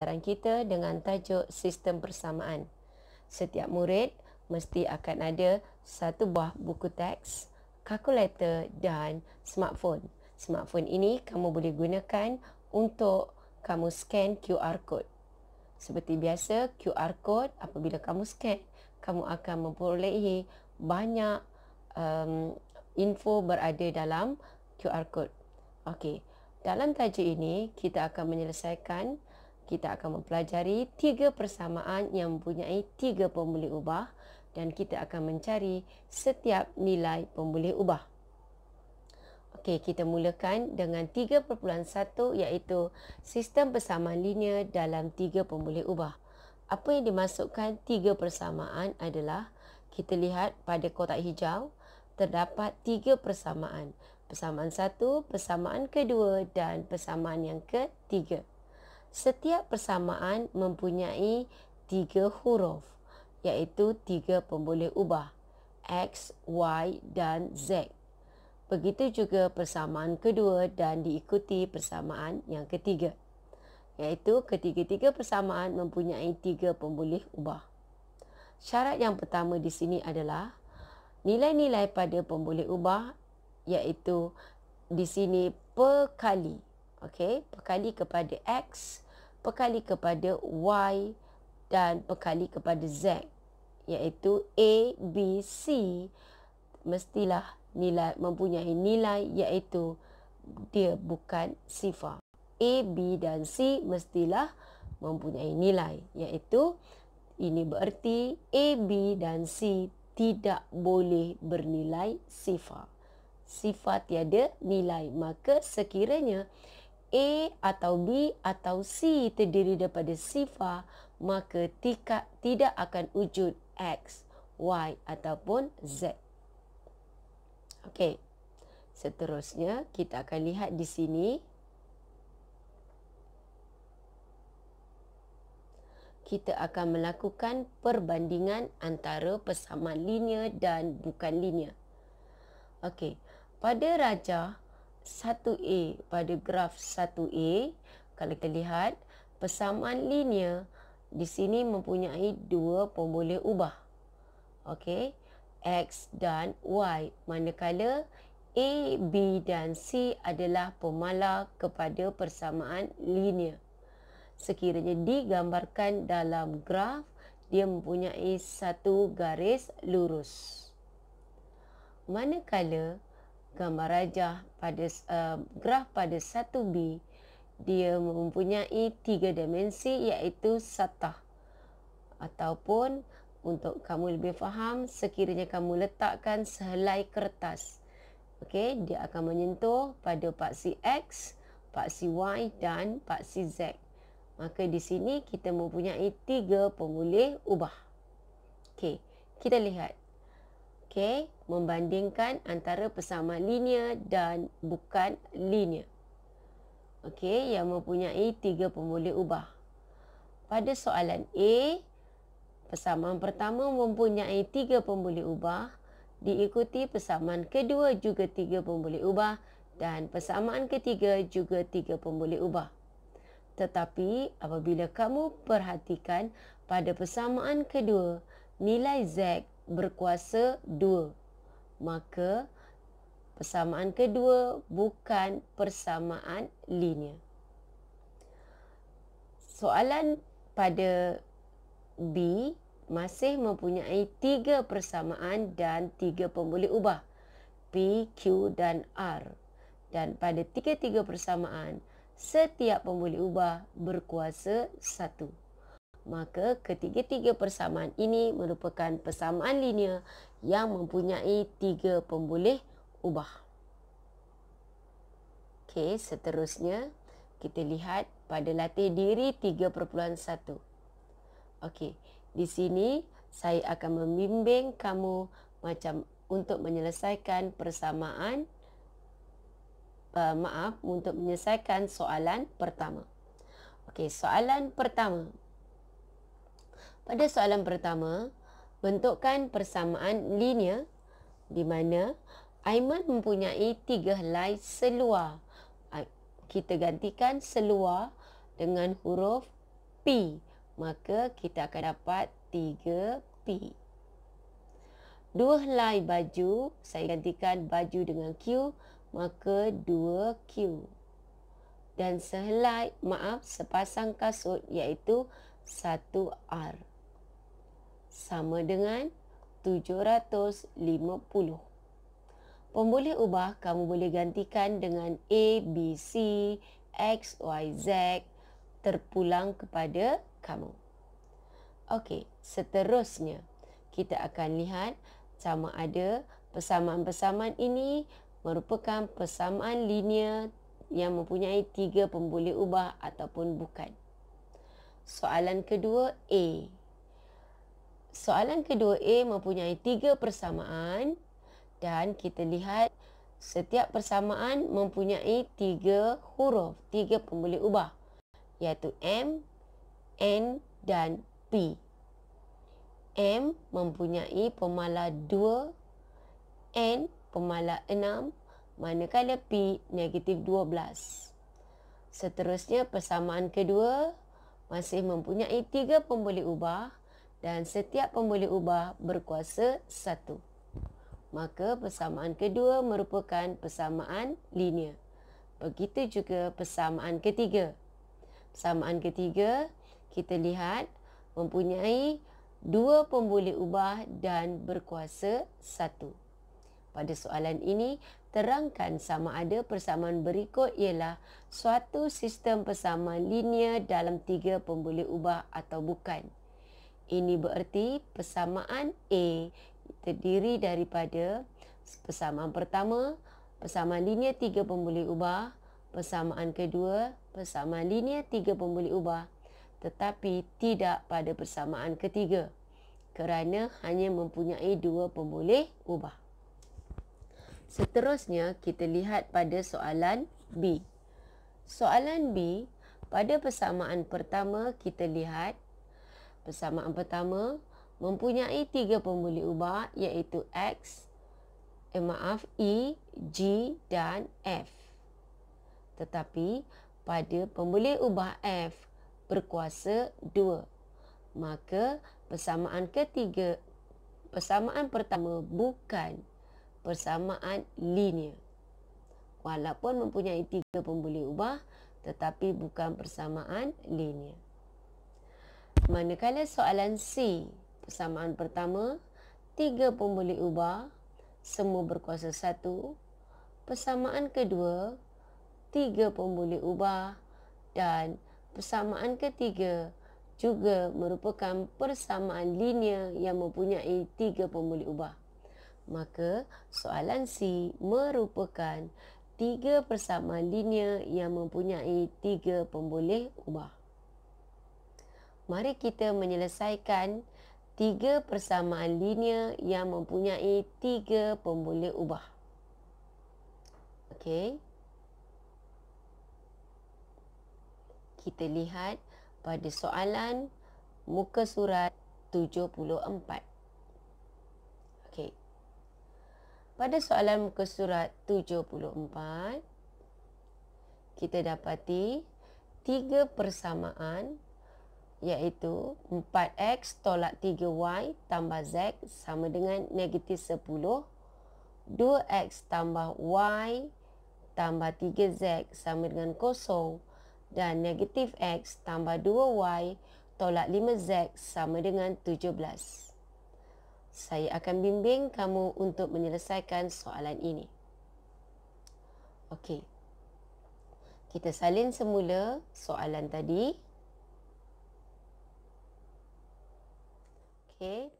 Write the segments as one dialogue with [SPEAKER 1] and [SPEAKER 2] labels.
[SPEAKER 1] pelajaran kita dengan tajuk sistem persamaan. Setiap murid mesti akan ada satu buah buku teks, kalkulator dan smartphone. Smartphone ini kamu boleh gunakan untuk kamu scan QR code. Seperti biasa, QR code apabila kamu scan, kamu akan memperolehi banyak info berada dalam QR code. Okey, dalam tajuk ini kita akan mempelajari 3 persamaan yang mempunyai 3 pemboleh ubah dan kita akan mencari setiap nilai pemboleh ubah. Okey, kita mulakan dengan 3.1 iaitu sistem persamaan linear dalam 3 pemboleh ubah. Apa yang dimasukkan 3 persamaan adalah kita lihat pada kotak hijau terdapat 3 persamaan. Persamaan 1, persamaan kedua dan persamaan yang ketiga. Setiap persamaan mempunyai 3 huruf iaitu 3 pemboleh ubah X, Y dan Z. Begitu juga persamaan kedua dan diikuti persamaan yang ketiga iaitu ketiga-tiga persamaan mempunyai 3 pemboleh ubah. Syarat yang pertama di sini adalah nilai-nilai pada pemboleh ubah iaitu di sini perkali. Okey, perkali kepada X, perkali kepada Y dan perkali kepada Z iaitu A, B, C mestilah mempunyai nilai iaitu dia bukan sifar. A, B dan C mestilah mempunyai nilai iaitu ini bererti A, B dan C tidak boleh bernilai sifar. Sifar tiada nilai, maka sekiranya A atau B atau C terdiri daripada sifar, maka tidak akan wujud X, Y ataupun Z. Okey. Seterusnya kita akan lihat di sini. Kita akan melakukan perbandingan antara persamaan linear dan bukan linear. Okey. Pada rajah 1A, pada graf 1A, kalau kita lihat persamaan linear di sini mempunyai 2 pemboleh ubah. Okey, X dan Y, manakala A, B dan C adalah pemalar kepada persamaan linear. Sekiranya digambarkan dalam graf, dia mempunyai satu garis lurus. Manakala gambar rajah pada graf pada 1B, dia mempunyai 3 dimensi iaitu satah. Ataupun untuk kamu lebih faham, sekiranya kamu letakkan sehelai kertas, okey, dia akan menyentuh pada paksi X, paksi Y dan paksi Z. Maka di sini kita mempunyai 3 pemboleh ubah. Okey, kita lihat. Okey, membandingkan antara persamaan linear dan bukan linear. Okey, yang mempunyai 3 pemboleh ubah. Pada soalan A, persamaan pertama mempunyai 3 pemboleh ubah, diikuti persamaan kedua juga 3 pemboleh ubah dan persamaan ketiga juga 3 pemboleh ubah. Tetapi apabila kamu perhatikan pada persamaan kedua, nilai Z berkuasa 2. Maka persamaan kedua bukan persamaan linear. Soalan pada B masih mempunyai 3 persamaan dan 3 pemboleh ubah P, Q dan R. Dan pada 3 persamaan, setiap pemboleh ubah berkuasa 1. Maka ketiga-tiga persamaan ini merupakan persamaan linear yang mempunyai 3 pemboleh ubah. Okey, seterusnya kita lihat pada latih diri 3.1. Okey, di sini saya akan membimbing kamu macam untuk menyelesaikan persamaan untuk menyelesaikan soalan pertama. Okey, soalan pertama. Pada soalan pertama, bentukkan persamaan linear di mana Aiman mempunyai 3 helai seluar. Kita gantikan seluar dengan huruf P. Maka kita akan dapat 3P. 2 helai baju, saya gantikan baju dengan Q, maka 2Q. Dan sepasang kasut iaitu 1R. Sama dengan 750. Pemboleh ubah kamu boleh gantikan dengan A, B, C, X, Y, Z terpulang kepada kamu. Okey, seterusnya kita akan lihat sama ada persamaan-persamaan ini merupakan persamaan linear yang mempunyai 3 pemboleh ubah ataupun bukan. Soalan kedua A. Soalan kedua A mempunyai 3 persamaan dan kita lihat setiap persamaan mempunyai 3 huruf, 3 pemboleh ubah iaitu M, N dan P. M mempunyai pemala 2, N pemala 6, manakala P negatif 12. Seterusnya persamaan kedua masih mempunyai 3 pemboleh ubah dan setiap pemboleh ubah berkuasa 1. Maka persamaan kedua merupakan persamaan linear. Begitu juga persamaan ketiga. Persamaan ketiga kita lihat mempunyai 2 pemboleh ubah dan berkuasa 1. Pada soalan ini, terangkan sama ada persamaan berikut ialah suatu sistem persamaan linear dalam 3 pemboleh ubah atau bukan. Ini bererti persamaan A terdiri daripada persamaan pertama, persamaan linear 3 pemboleh ubah, persamaan kedua, persamaan linear 3 pemboleh ubah, tetapi tidak pada persamaan ketiga kerana hanya mempunyai 2 pemboleh ubah. Seterusnya kita lihat pada soalan B. Soalan B, pada persamaan pertama kita lihat persamaan pertama mempunyai 3 pemboleh ubah iaitu E, G dan F. Tetapi pada pemboleh ubah F berkuasa 2. Maka persamaan pertama bukan persamaan linear. Walaupun mempunyai 3 pemboleh ubah tetapi bukan persamaan linear. Manakala soalan C, persamaan pertama 3 pemboleh ubah semua berkuasa 1. Persamaan kedua 3 pemboleh ubah dan persamaan ketiga juga merupakan persamaan linear yang mempunyai 3 pemboleh ubah. Maka soalan C merupakan 3 persamaan linear yang mempunyai 3 pemboleh ubah. Mari kita menyelesaikan 3 persamaan linear yang mempunyai 3 pemboleh ubah. Okey. Kita lihat pada soalan muka surat 74. Okey. Pada soalan muka surat 74, kita dapati 3 persamaan iaitu 4X tolak 3Y tambah Z sama dengan negatif 10, 2X tambah Y tambah 3Z sama dengan 0, dan negatif X tambah 2Y tolak 5Z sama dengan 17. Saya akan bimbing kamu untuk menyelesaikan soalan ini. Okey. Kita salin semula soalan tadi. Okey,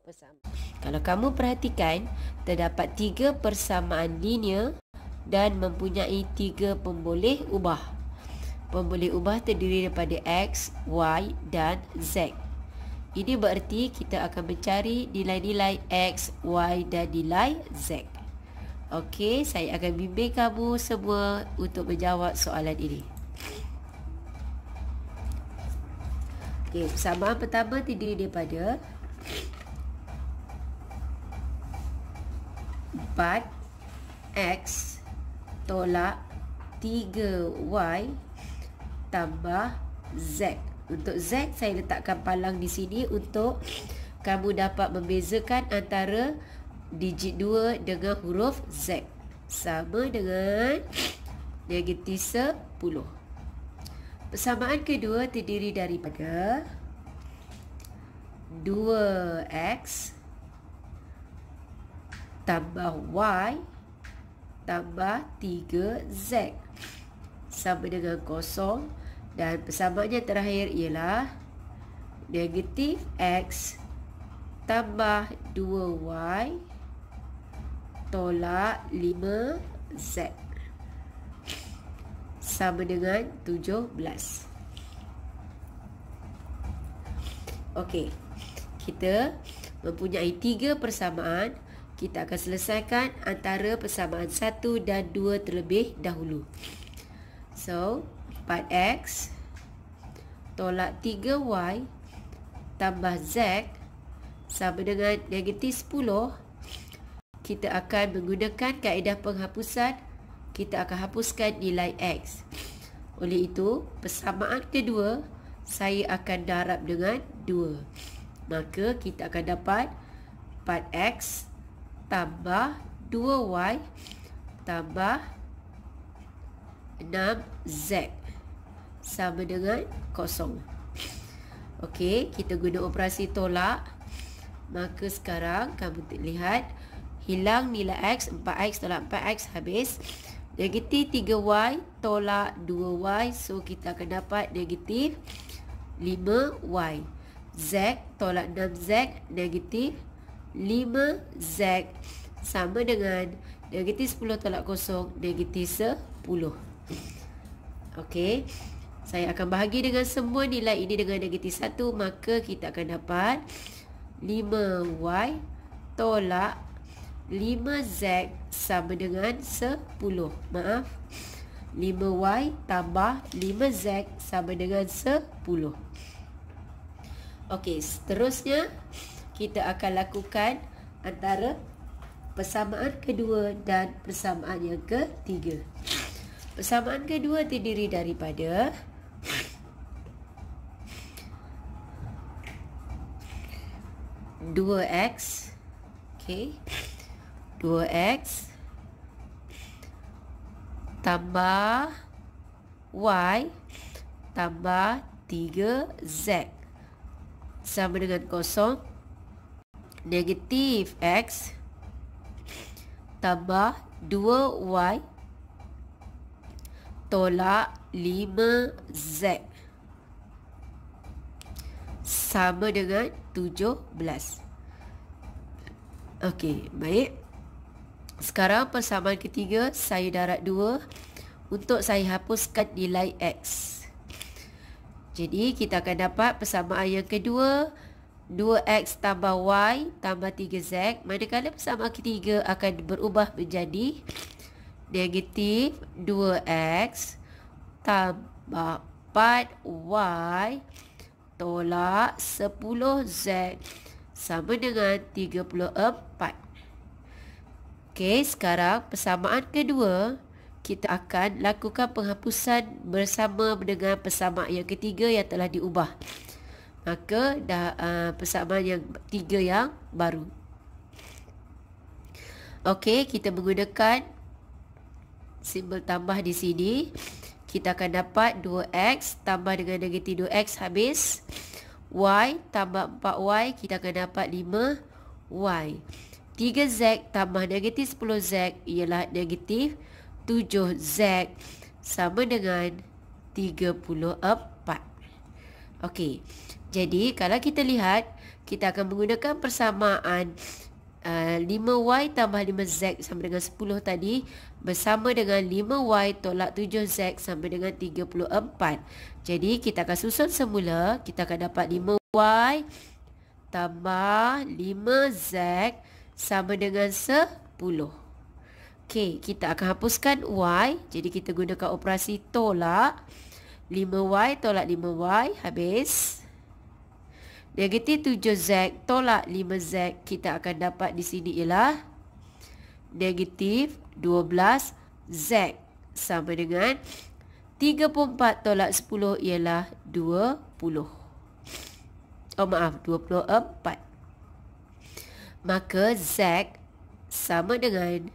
[SPEAKER 1] kalau kamu perhatikan, terdapat 3 persamaan linear dan mempunyai 3 pemboleh ubah. Pemboleh ubah terdiri daripada X, Y dan Z. Ini bererti kita akan mencari nilai-nilai X, Y dan nilai Z. Okey, saya akan bimbing kamu semua untuk menjawab soalan ini. Okey, persamaan pertama terdiri daripada 4X tolak 3Y tambah Z. Untuk Z, saya letakkan palang di sini untuk kamu dapat membezakan antara digit 2 dengan huruf Z. Sama dengan negatif 10. Persamaan kedua terdiri daripada 2X tambah Y tambah 3Z sama dengan 0. Dan persamaan yang terakhir ialah negatif X tambah 2Y tolak 5Z sama dengan 17. Okey, kita mempunyai 3 persamaan. Kita akan selesaikan antara persamaan 1 dan 2 terlebih dahulu. So, 4X tolak 3Y tambah Z sama dengan negatif 10. Kita akan menggunakan kaedah penghapusan. Kita akan hapuskan nilai X. Oleh itu, persamaan kedua saya akan darab dengan 2. Maka kita akan dapat 4X tambah 2Y tambah 6Z sama dengan 0. Okey, kita guna operasi tolak. Maka sekarang kamu lihat, hilang nilai X. 4X tolak 4X habis. Negatif 3Y tolak 2Y. So, kita akan dapat negatif 5Y. Z tolak 6Z negatif 5Z sama dengan negatif 10 tolak 0 negatif 10. Okey, saya akan bahagi dengan semua nilai ini dengan negatif 1. Maka kita akan dapat 5Y tolak 5Z sama dengan 10. Maaf, 5Y tambah 5Z sama dengan 10. Okey, seterusnya kita akan lakukan antara persamaan kedua dan persamaan yang ketiga. Persamaan kedua terdiri daripada 2X. Okey, 2X tambah Y tambah 3Z sama dengan 0. Negatif X tambah 2Y tolak 5Z sama dengan 17. Okey, baik. Sekarang persamaan ketiga saya darab 2 untuk saya hapuskan nilai X. Jadi kita akan dapat persamaan yang kedua, 2X tambah Y tambah 3Z. Manakala persamaan ketiga akan berubah menjadi negatif 2X tambah 4Y tolak 10Z sama dengan 34. Okey, sekarang persamaan kedua kita akan lakukan penghapusan bersama dengan persamaan yang ketiga yang telah diubah. Maka persamaan yang tiga yang baru. Okey, kita menggunakan simbol tambah di sini. Kita akan dapat 2X tambah dengan negatif 2X habis. Y tambah 4Y, kita akan dapat 5Y. 3Z tambah negatif 10Z ialah negatif 7Z sama dengan 34. Okey, jadi kalau kita lihat, kita akan menggunakan persamaan 5Y tambah 5Z sama dengan 10 tadi bersama dengan 5Y tolak 7Z sama dengan 34. Jadi kita akan susun semula. Kita akan dapat 5Y tambah 5Z sama dengan 10. Okey, kita akan hapuskan Y. Jadi kita gunakan operasi tolak. 5Y tolak 5Y habis. Negatif 7Z tolak 5Z, kita akan dapat di sini ialah negatif 12Z sama dengan 34 tolak 10 ialah 20. Oh maaf, 24. Maka Z sama dengan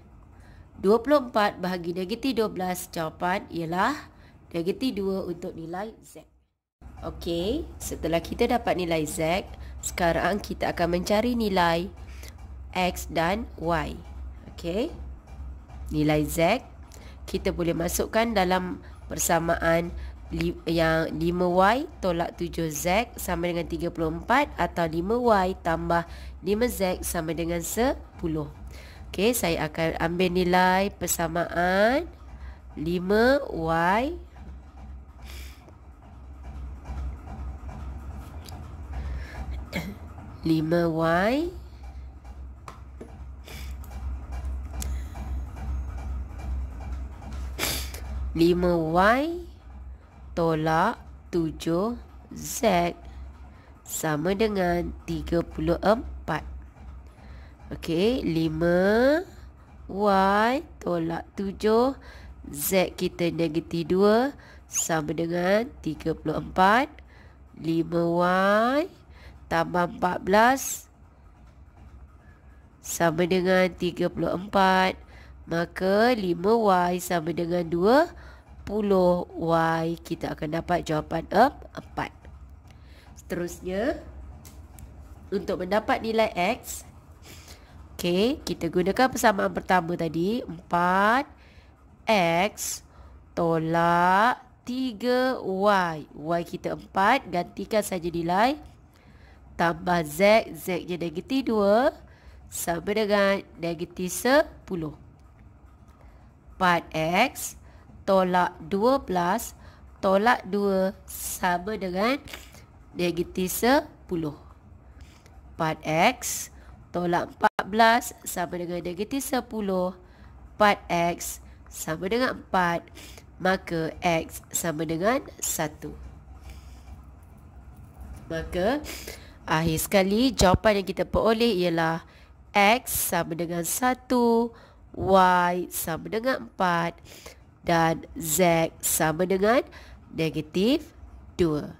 [SPEAKER 1] 24 bahagi negatif 12. Jawapan ialah negatif 2 untuk nilai Z. Okey, setelah kita dapat nilai Z, sekarang kita akan mencari nilai X dan Y. Okey, nilai Z kita boleh masukkan dalam persamaan yang 5Y tolak 7Z sama dengan 34 atau 5Y tambah 5Z sama dengan 10. Okey, saya akan ambil nilai persamaan 5Y 5Y tolak 7Z sama dengan 34. Okey, 5Y tolak 7, Z kita negatif 2 sama dengan 34. 5Y tambah 14 sama dengan 34. Maka 5Y sama dengan 20Y. Kita akan dapat jawapan 4. Seterusnya, untuk mendapat nilai X, okey, kita gunakan persamaan pertama tadi. 4X tolak 3Y. Y kita 4, gantikan saja nilai. Tambah Z, Z-nya negatif 2 sama dengan negatif 10. 4X tolak 12 tolak 2 sama dengan negatif 10. 4X tolak 14 sama dengan negatif 10. 4X sama dengan 4. Maka X sama dengan 1. Maka akhir sekali jawapan yang kita peroleh ialah X sama dengan 1, Y sama dengan 4 dan Z sama dengan negatif 2.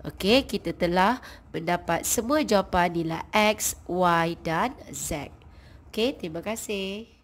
[SPEAKER 1] Okey, kita telah mendapat semua jawapan nilai X, Y dan Z. Okey, terima kasih.